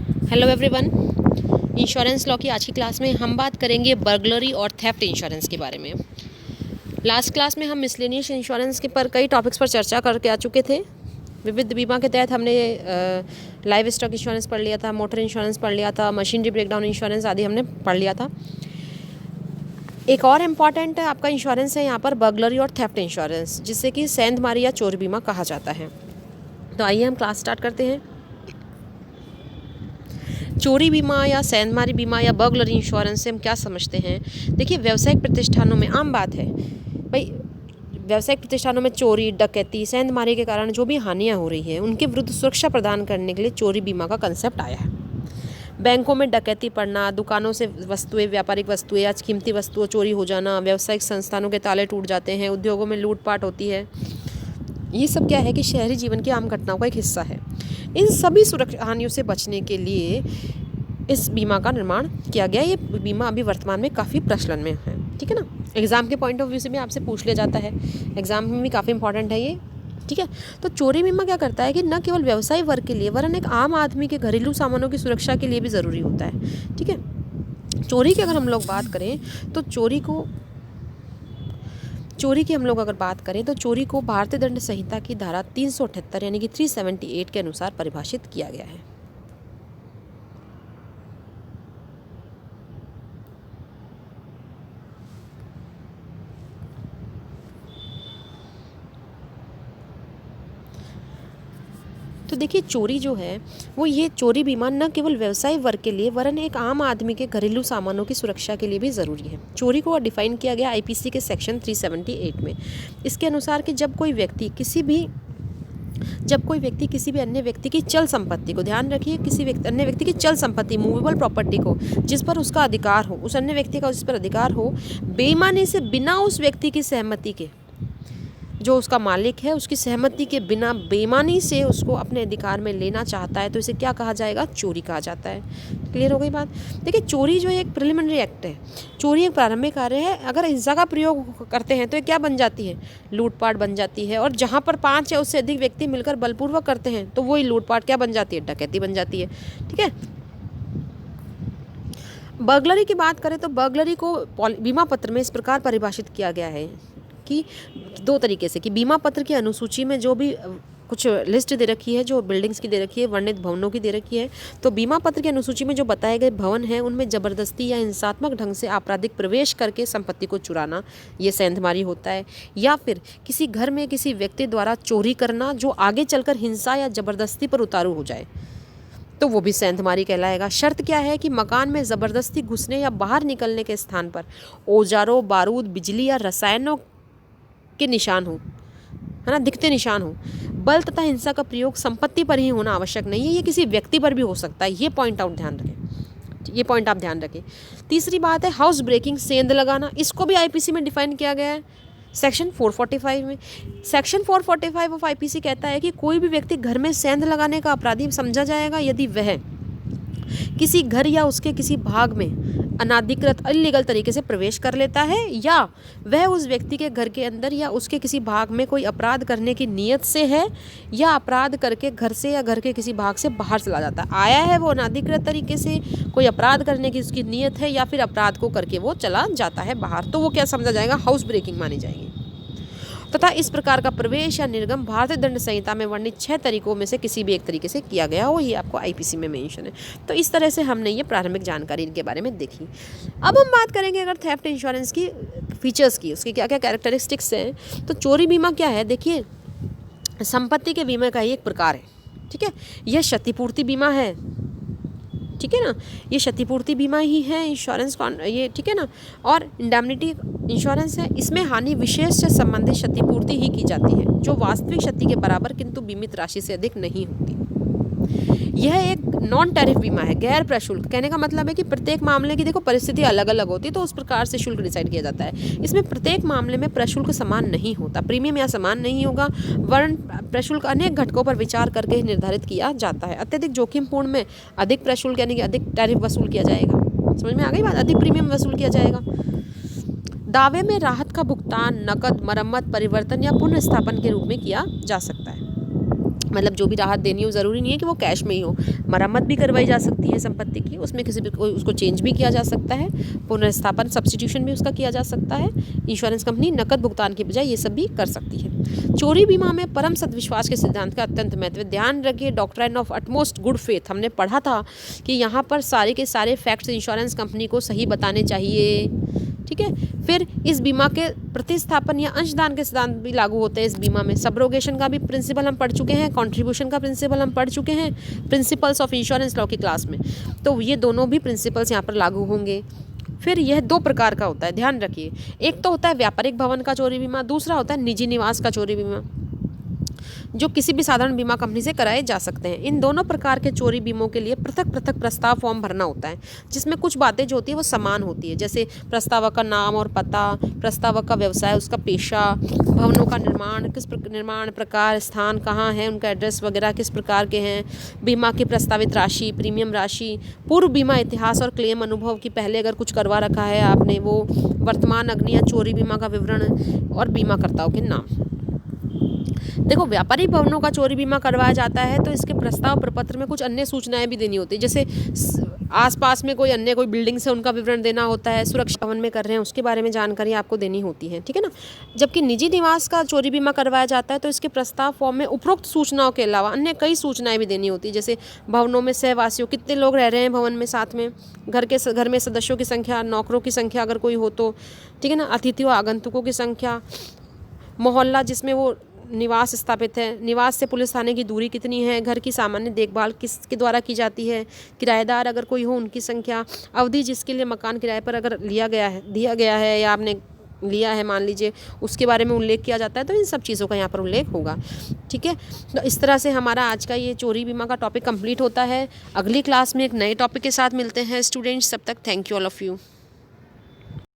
Hello everyone. Insurance law की आज की क्लास में हम बात करेंगे बर्गलरी और थेफ्ट इंश्योरेंस के बारे में। लास्ट क्लास में हम मिसलेनियस इंश्योरेंस के पर कई टॉपिक्स पर चर्चा करके आ चुके थे। विविध बीमा के तहत हमने लाइव स्टॉक इंश्योरेंस पढ़ लिया था, मोटर इंश्योरेंस पढ़ लिया था, मशीनरी ब्रेकडाउन इंश्योरेंस आदि हमने पढ़ लिया था। एक और इम्पॉर्टेंट आपका इंश्योरेंस है यहाँ पर बर्गलरी और थेफ्ट इंश्योरेंस, जिसे कि सेंधमारी या चोरी बीमा कहा जाता है। तो आइए हम क्लास स्टार्ट करते हैं। चोरी बीमा या सेंधमारी बीमा या बर्गलरी इंश्योरेंस से हम क्या समझते हैं? देखिए, व्यावसायिक प्रतिष्ठानों में आम बात है भाई, व्यावसायिक प्रतिष्ठानों में चोरी, डकैती, सेंधमारी के कारण जो भी हानियां हो रही हैं उनके विरुद्ध सुरक्षा प्रदान करने के लिए चोरी बीमा का कंसेप्ट आया है। बैंकों में डकैती पड़ना, दुकानों से वस्तुएं, व्यापारिक वस्तुएं या कीमती वस्तुएं चोरी हो जाना, व्यावसायिक संस्थानों के ताले टूट जाते हैं, उद्योगों में लूटपाट होती है, ये सब क्या है कि शहरी जीवन की आम घटनाओं का एक हिस्सा है। इन सभी सुरक्षा हानियों से बचने के लिए इस बीमा का निर्माण किया गया। ये बीमा अभी वर्तमान में काफ़ी प्रचलन में है, ठीक है ना। एग्ज़ाम के पॉइंट ऑफ व्यू से भी आपसे पूछ लिया जाता है, एग्ज़ाम में भी काफ़ी इंपॉर्टेंट है ये, ठीक है। तो चोरी बीमा क्या करता है कि न केवल व्यवसायी वर्ग के लिए वरन एक आम आदमी के घरेलू सामानों की सुरक्षा के लिए भी ज़रूरी होता है, ठीक है। चोरी की अगर हम लोग बात करें तो चोरी की हम लोग अगर बात करें तो चोरी को भारतीय दंड संहिता की धारा 378 यानी कि 378 के अनुसार परिभाषित किया गया है। तो देखिए, चोरी जो है वो ये चोरी बीमा न केवल व्यवसायी वर्ग के लिए वरन एक आम आदमी के घरेलू सामानों की सुरक्षा के लिए भी ज़रूरी है। चोरी को डिफाइन किया गया आईपीसी के सेक्शन 378 में। इसके अनुसार कि जब कोई व्यक्ति किसी भी अन्य व्यक्ति की चल संपत्ति को, ध्यान रखिए, अन्य व्यक्ति की चल संपत्ति, मूवेबल प्रॉपर्टी को जिस पर उसका अधिकार हो, उस अन्य व्यक्ति का जिस पर अधिकार हो, बेईमानी से बिना उस व्यक्ति की सहमति के, जो उसका मालिक है उसकी सहमति के बिना बेईमानी से उसको अपने अधिकार में लेना चाहता है, तो इसे क्या कहा जाएगा? चोरी कहा जाता है। क्लियर हो गई बात? देखिए, चोरी जो है एक प्रिलिमिनरी एक्ट है। चोरी एक प्रारंभिक कार्य है। अगर हिंसा का प्रयोग करते हैं तो ये क्या बन जाती है? लूटपाट बन जाती है। और जहाँ पर 5 या उससे अधिक व्यक्ति मिलकर बलपूर्वक करते हैं तो वही लूटपाट क्या बन जाती है? डकैती बन जाती है, ठीक है। बर्गलरी की बात करें तो बर्गलरी को बीमा पत्र में इस प्रकार परिभाषित किया गया है कि 2 तरीके से, कि बीमा पत्र की अनुसूची में जो भी कुछ लिस्ट दे रखी है, जो बिल्डिंग्स की दे रखी है, वर्णित भवनों की दे रखी है, तो बीमा पत्र की अनुसूची में जो बताए गए भवन हैं उनमें जबरदस्ती या हिंसात्मक ढंग से आपराधिक प्रवेश करके संपत्ति को चुराना, ये सेंधमारी होता है। या फिर किसी घर में किसी व्यक्ति द्वारा चोरी करना जो आगे चलकर हिंसा या जबरदस्ती पर उतारू हो जाए, तो वो भी सेंधमारी कहलाएगा। शर्त क्या है कि मकान में ज़बरदस्ती घुसने या बाहर निकलने के स्थान पर औजारों, बारूद, बिजली या रसायनों के निशान हो, है ना, दिखते निशान हो। बल तथा हिंसा का प्रयोग संपत्ति पर ही होना आवश्यक नहीं है, ये किसी व्यक्ति पर भी हो सकता है। ये पॉइंट आप ध्यान रखें। तीसरी बात है हाउस ब्रेकिंग, सेंध लगाना। इसको भी आईपीसी में डिफाइन किया गया है सेक्शन 445 में। सेक्शन 445 ऑफ आईपीसी कहता है कि कोई भी व्यक्ति घर में सेंध लगाने का अपराधी समझा जाएगा यदि वह किसी घर या उसके किसी भाग में अनाधिकृत इल्लीगल तरीके से प्रवेश कर लेता है, या वह उस व्यक्ति के घर के अंदर या उसके किसी भाग में कोई अपराध करने की नीयत से है, या अपराध करके घर से या घर के किसी भाग से बाहर चला जाता है। आया है वो अनाधिकृत तरीके से, कोई अपराध करने की उसकी नीयत है, या फिर अपराध को करके वो चला जाता है बाहर, तो वो क्या समझा जाएगा? हाउस ब्रेकिंग मानी जाएगी। तथा इस प्रकार का प्रवेश या निर्गम भारतीय दंड संहिता में वर्णित 6 तरीकों में से किसी भी एक तरीके से किया गया हो, ये आपको आईपीसी में मेंशन है। तो इस तरह से हमने ये प्रारंभिक जानकारी इनके बारे में देखी। अब हम बात करेंगे अगर थेफ्ट इंश्योरेंस की फीचर्स की, उसके क्या क्या कैरेक्टरिस्टिक्स हैं। तो चोरी बीमा क्या है? देखिए, संपत्ति के बीमा का ही एक प्रकार है, ठीक है। यह क्षतिपूर्ति बीमा है, ठीक है ना, ये क्षतिपूर्ति बीमा ही है इंश्योरेंस ये, ठीक है ना। और इंडेमनिटी इंश्योरेंस है, इसमें हानि विशेष से संबंधित क्षतिपूर्ति ही की जाती है जो वास्तविक क्षति के बराबर किंतु बीमित राशि से अधिक नहीं होती। यह एक नॉन टैरिफ बीमा है, गैर प्रशुल्क। कहने का मतलब है कि प्रत्येक मामले की देखो परिस्थिति अलग अलग होती है, तो उस प्रकार से शुल्क डिसाइड किया जाता है। इसमें प्रत्येक मामले में प्रशुल्क समान नहीं होता, प्रीमियम या समान नहीं होगा, वरन प्रशुल्क अनेक घटकों पर विचार करके निर्धारित किया जाता है। अत्यधिक जोखिमपूर्ण में अधिक प्रशुल्क यानी कि अधिक टैरिफ वसूल किया जाएगा। समझ में आ गई बात? अधिक प्रीमियम वसूल किया जाएगा। दावे में राहत का भुगतान नकद, मरम्मत, परिवर्तन या पुनर्स्थापन के रूप में किया जा सकता है। मतलब जो भी राहत देनी हो, ज़रूरी नहीं है कि वो कैश में ही हो, मरम्मत भी करवाई जा सकती है संपत्ति की, उसमें किसी भी कोई उसको चेंज भी किया जा सकता है, पुनर्स्थापन सब्स्टिट्यूशन भी उसका किया जा सकता है। इंश्योरेंस कंपनी नकद भुगतान की बजाय ये सब भी कर सकती है। चोरी बीमा में परम सद्विश्वास के सिद्धांत का अत्यंत महत्व है। ध्यान रखिए, doctrine of utmost good faith हमने पढ़ा था कि यहाँ पर सारे के सारे फैक्ट्स इंश्योरेंस कंपनी को सही बताने चाहिए, ठीक है। फिर इस बीमा के प्रतिस्थापन या अंशदान के सिद्धांत भी लागू होते हैं इस बीमा में। सबरोगेशन का भी प्रिंसिपल हम पढ़ चुके हैं, कंट्रीब्यूशन का प्रिंसिपल हम पढ़ चुके हैं प्रिंसिपल्स ऑफ इंश्योरेंस लॉ की क्लास में, तो ये दोनों भी प्रिंसिपल्स यहाँ पर लागू होंगे। फिर यह 2 प्रकार का होता है, ध्यान रखिए। एक तो होता है व्यापारिक भवन का चोरी बीमा, दूसरा होता है निजी निवास का चोरी बीमा, जो किसी भी साधारण बीमा कंपनी से कराए जा सकते हैं। इन दोनों प्रकार के चोरी बीमों के लिए पृथक पृथक प्रस्ताव फॉर्म भरना होता है, जिसमें कुछ बातें जो होती है वो समान होती है, जैसे प्रस्तावक का नाम और पता, प्रस्तावक का व्यवसाय, उसका पेशा, भवनों का निर्माण, निर्माण प्रकार, स्थान कहाँ है, उनका एड्रेस वगैरह किस प्रकार के हैं, बीमा की प्रस्तावित राशि, प्रीमियम राशि, पूर्व बीमा इतिहास और क्लेम अनुभव की पहले अगर कुछ करवा रखा है आपने वो, वर्तमान अग्नि या चोरी बीमा का विवरण और बीमाकर्ताओं के नाम। देखो, व्यापारिक भवनों का चोरी बीमा करवाया जाता है तो इसके प्रस्ताव प्रपत्र में कुछ अन्य सूचनाएं भी देनी होती है, जैसे आसपास में कोई बिल्डिंग्स है उनका विवरण देना होता है, सुरक्षा भवन में कर रहे हैं उसके बारे में जानकारी आपको देनी होती है, ठीक है ना। जबकि निजी निवास का चोरी बीमा करवाया जाता है तो इसके प्रस्ताव फॉर्म में उपरोक्त सूचनाओं के अलावा अन्य कई सूचनाएं भी देनी होती है, जैसे भवनों में सहवासियों, कितने लोग रह रहे हैं भवन में साथ में, घर में सदस्यों की संख्या, नौकरों की संख्या अगर कोई हो तो, ठीक है ना, अतिथियों आगंतुकों की संख्या, मोहल्ला जिसमें वो निवास स्थापित है, निवास से पुलिस थाने की दूरी कितनी है, घर की सामान्य देखभाल किसके द्वारा की जाती है, किराएदार अगर कोई हो उनकी संख्या, अवधि जिसके लिए मकान किराए पर अगर दिया गया है या आपने लिया है मान लीजिए, उसके बारे में उल्लेख किया जाता है। तो इन सब चीज़ों का यहाँ पर उल्लेख होगा, ठीक है। तो इस तरह से हमारा आज का ये चोरी बीमा का टॉपिक कंप्लीट होता है। अगली क्लास में एक नए टॉपिक के साथ मिलते हैं स्टूडेंट्स, तब तक thank you all of you.